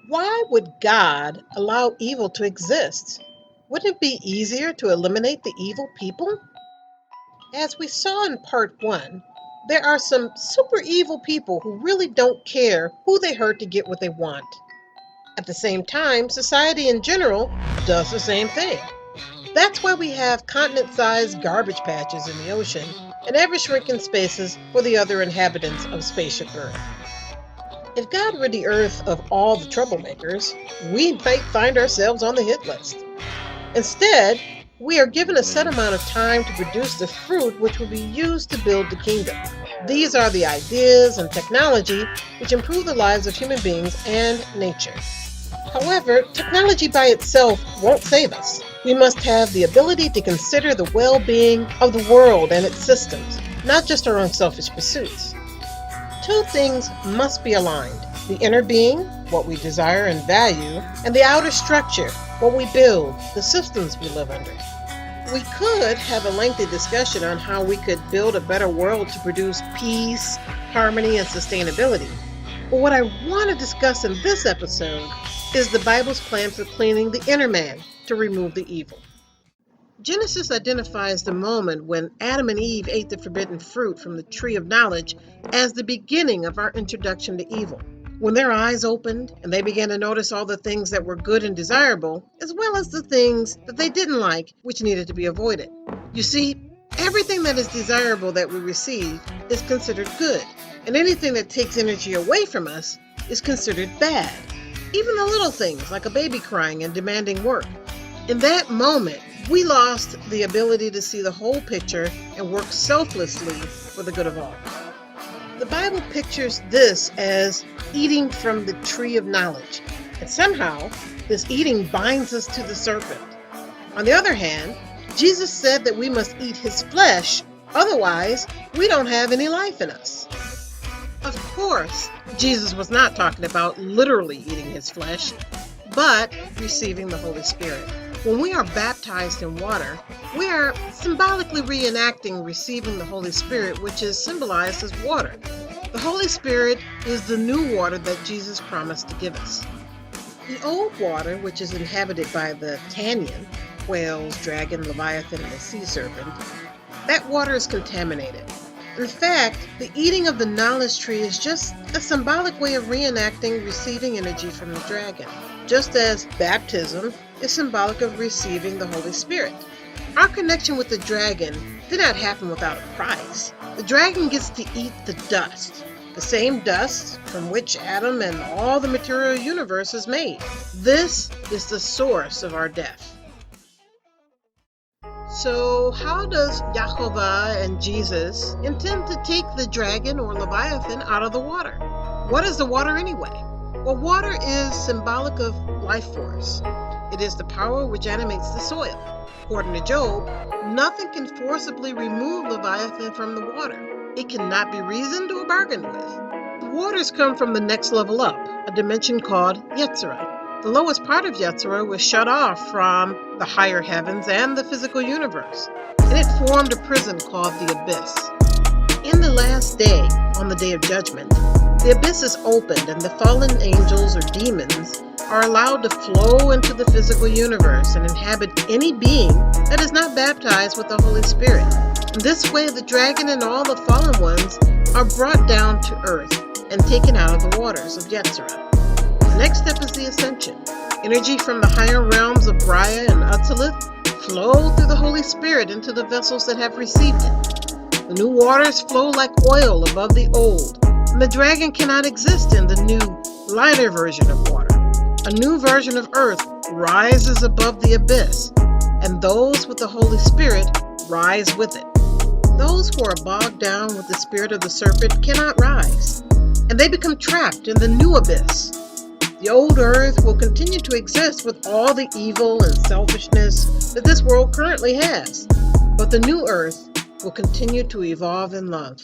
Why would God allow evil to exist? Wouldn't it be easier to eliminate the evil people? As we saw in part 1, there are some super evil people who really don't care who they hurt to get what they want. At the same time, society in general does the same thing. That's why we have continent-sized garbage patches in the ocean and ever-shrinking spaces for the other inhabitants of Spaceship Earth. If God rid the Earth of all the troublemakers, we might find ourselves on the hit list. Instead, we are given a set amount of time to produce the fruit which will be used to build the kingdom. These are the ideas and technology which improve the lives of human beings and nature. However, technology by itself won't save us. We must have the ability to consider the well-being of the world and its systems, not just our own selfish pursuits. Two things must be aligned: the inner being, what we desire and value, and the outer structure, what we build, the systems we live under. We could have a lengthy discussion on how we could build a better world to produce peace, harmony, and sustainability. But what I want to discuss in this episode is the Bible's plan for cleaning the inner man to remove the evil. Genesis identifies the moment when Adam and Eve ate the forbidden fruit from the tree of knowledge as the beginning of our introduction to evil. When their eyes opened and they began to notice all the things that were good and desirable, as well as the things that they didn't like, which needed to be avoided. You see, everything that is desirable that we receive is considered good, and anything that takes energy away from us is considered bad. Even the little things like a baby crying and demanding work. In that moment, we lost the ability to see the whole picture and work selflessly for the good of all. The Bible pictures this as eating from the tree of knowledge, and somehow this eating binds us to the serpent. On the other hand, Jesus said that we must eat his flesh, otherwise we don't have any life in us. Of course, Jesus was not talking about literally eating his flesh, but receiving the Holy Spirit. When we are baptized in water, we are symbolically reenacting receiving the Holy Spirit, which is symbolized as water. The Holy Spirit is the new water that Jesus promised to give us. The old water, which is inhabited by the Tanyan, whales, dragon, Leviathan, and the sea serpent, that water is contaminated. In fact, the eating of the knowledge tree is just a symbolic way of reenacting receiving energy from the dragon, just as baptism is symbolic of receiving the Holy Spirit. Our connection with the dragon did not happen without a price. The dragon gets to eat the dust, the same dust from which Adam and all the material universe is made. This is the source of our death. So how does Yahovah and Jesus intend to take the dragon or Leviathan out of the water? What is the water anyway? Well, water is symbolic of life force. It is the power which animates the soil. According to Job, nothing can forcibly remove Leviathan from the water. It cannot be reasoned or bargained with. The waters come from the next level up, a dimension called Yetzirah. The lowest part of Yetzirah was shut off from the higher heavens and the physical universe, and it formed a prison called the Abyss. In the last day, on the day of judgment, the abyss is opened and the fallen angels or demons are allowed to flow into the physical universe and inhabit any being that is not baptized with the Holy Spirit. In this way, the dragon and all the fallen ones are brought down to earth and taken out of the waters of Yetzirah. The next step is the ascension. Energy from the higher realms of Briah and Utzilith flow through the Holy Spirit into the vessels that have received it. The new waters flow like oil above the old, and the dragon cannot exist in the new, lighter version of water. A new version of earth rises above the abyss, and those with the Holy Spirit rise with it. Those who are bogged down with the spirit of the serpent cannot rise, and they become trapped in the new abyss. The old earth will continue to exist with all the evil and selfishness that this world currently has, but the new earth will continue to evolve in love.